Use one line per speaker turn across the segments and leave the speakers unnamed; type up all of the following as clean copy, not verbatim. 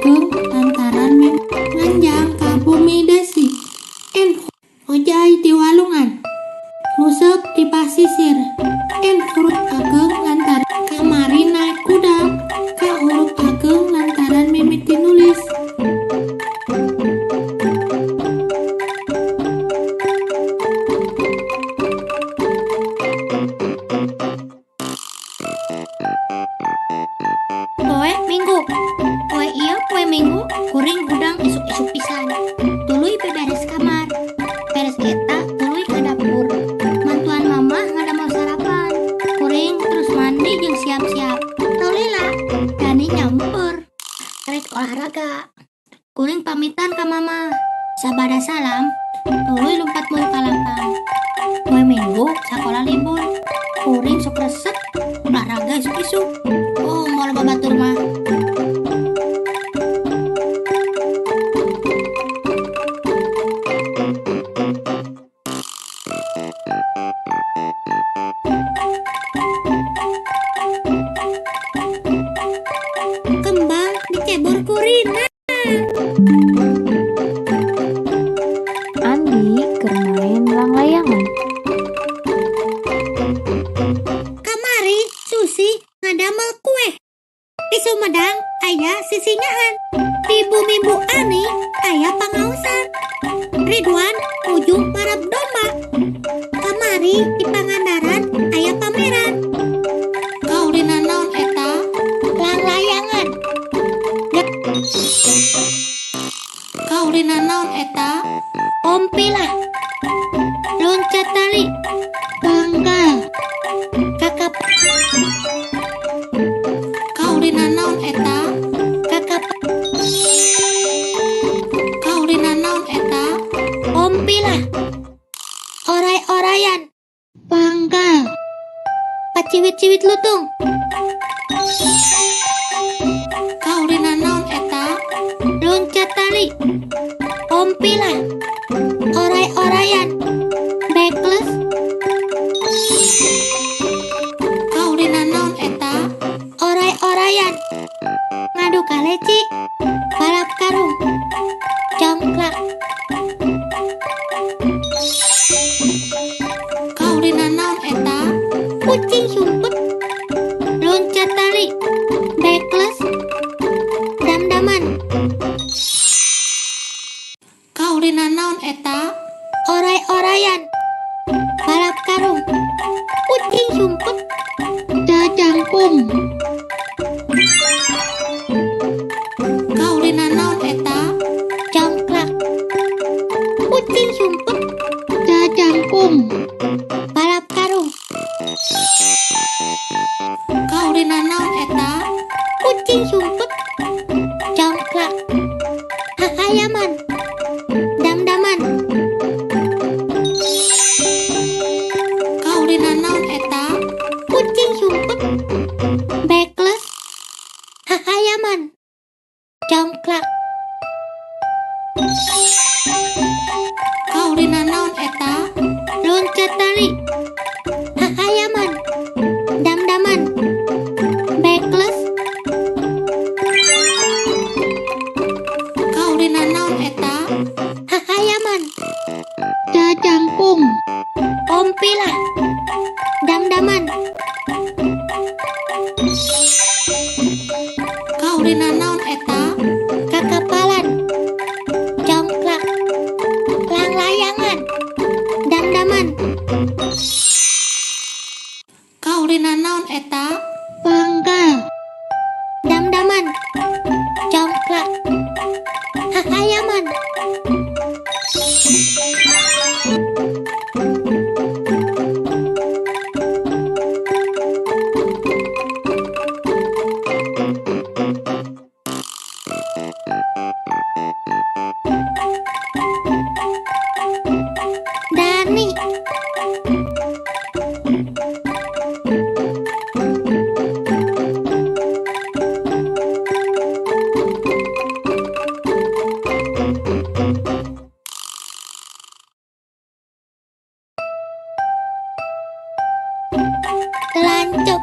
ageng lantaran nganjang ka bumi desi. Ojai di walungan, ngusep di pasisir. Huruf ageng lantaran kamari naik kuda. Ka huruf ageng lantaran mimiti nulis.
Poe minggu. Poe ieu poe minggu kuring gudang isuk-isuk pisan. Tuluy beberes kamar. Beres eta tuluy ka dapur. Mantuan mama ngadamel sarapan. Kuring terus mandi jeung siap-siap. Tolila Dani nyamper. Rek olahraga. Kuring pamitan ka mama. Sabada salam, tuluy lompat mulu ka lapang. Poe minggu sakola libur. Kuring sok resep olahraga isuk-isuk. Oh, mau loba batur mah. Kembang dicebur kurina.
Andi keur main lang-layangan.
Kamari Susi ngadamel kue. Di Sumedang aya sisingahan. Di bumi Bu Ani aya pangausan. Ridwan ujung marab domba. Kamari di Pangandaran aya pameran.
Kaulina naon eta?
Lang-layangan.
Kaulina naon eta?
Ompilah. Loncat tali. Tanggal. Kakap.
Kaulina naon eta?
Kakap.
Kaulina naon eta?
Ompilah. Oray-orayan. Panggal. Paciwit-ciwit lutung.
Kaulina naon eta?
Loncat tali. Ompilah. Oray-orayan. Backless.
Kaulina naon eta?
Oray-orayan. Ngadu kaleci. Balap karung. Congklak.
Kaulina naon eta?
Kucing sumpet. Loncat tali. Backless. Dam-daman.
Kaulina naon eta?
Oray-orayan. Balap karung. Kucing sumpet. Jajangkum.
Kaulina naon eta?
Congklak. Kucing sumpet. Jajangkum. Balap karung.
Kaulina naon eta?
Kucing sumpet. Congklak. Hahayaman. Dam-daman.
Kaulina naon eta?
Kucing sumpet. Backless. Hahayaman. Congklak.
Kaulina naon eta?
Loncat tali. Hahayaman. Dam-daman. Backless.
Kaulina naon eta?
Hahayaman. Jajangkum. Ompilah. Dam-daman.
Kaulina naon eta?
Kakapalan. Congklak. Lang-layangan. Dam-daman.
Kaulina naon eta?
Panggal. Dam-daman. Congklak. Hahayaman. Dani. Telancuk.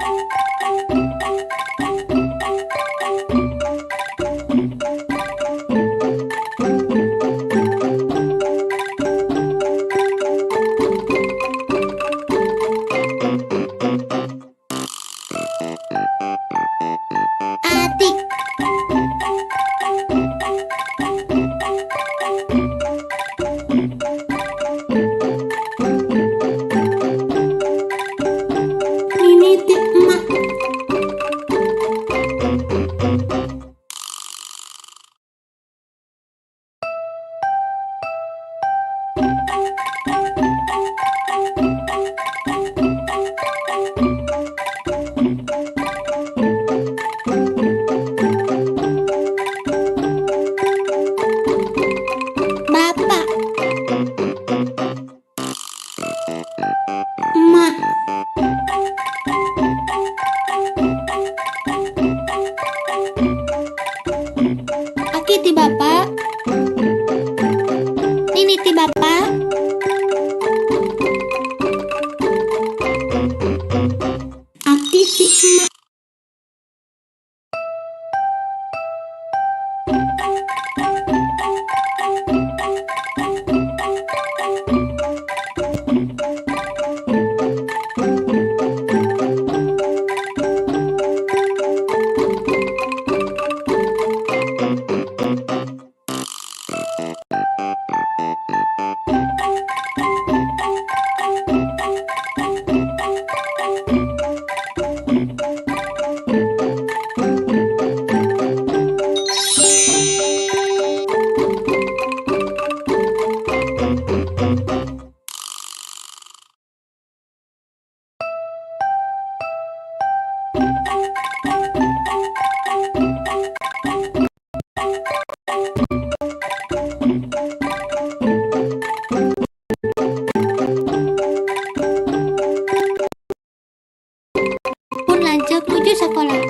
Pun lanjut menuju sekolah.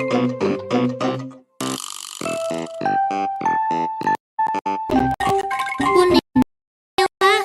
Pun Pak.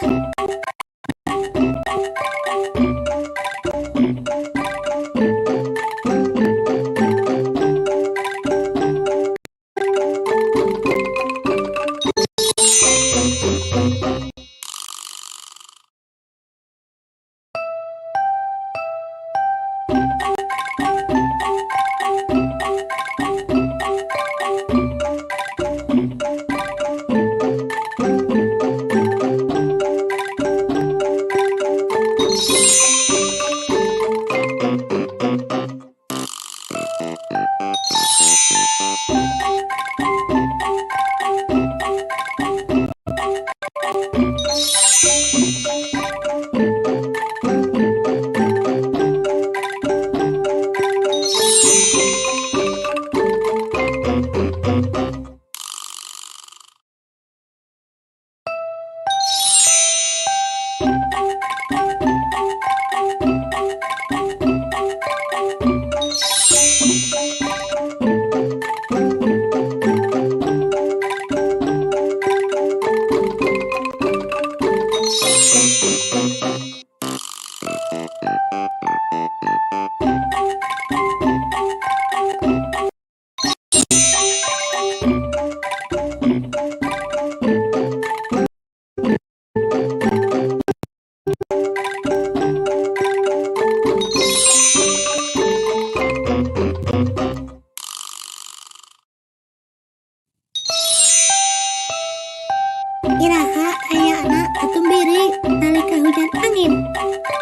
Iraha aya anak katumbiri nalika hujan angin,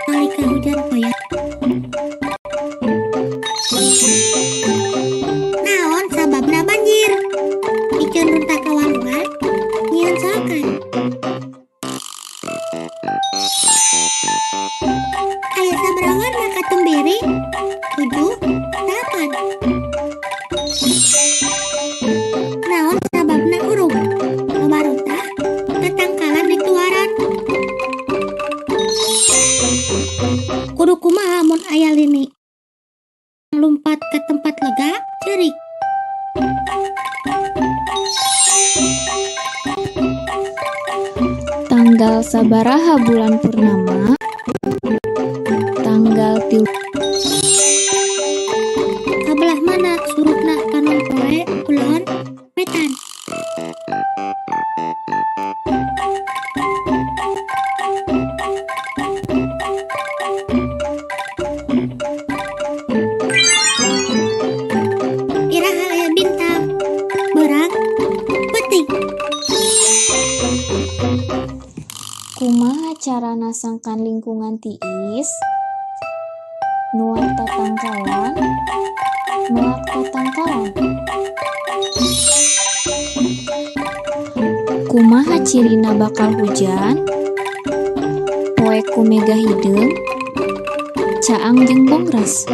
nalika hujan poyot. Naon sababna banjir? Ikeun runta ka walungan, nyieun sokan. Aya sabaraha warna katumbiri? 7, 8. Naon sababna urug? Loba runta katangkalan di tuaran. Kudu kumaha mun aya lini lumpat ke tempat lega ceurik.
Tanggal sabaraha bulan purnama? Tanggal 3.
Kabelah mana surutna panon poe kulon wetan. Iraha aya bintang, berang, peuting.
Kumaha carana sangkan lingkungan tiis? Nuat tatangkalan, melak tatangkalan. Kumaha cirina bakal hujan? Poe kumega hideung, caang jeung bongras.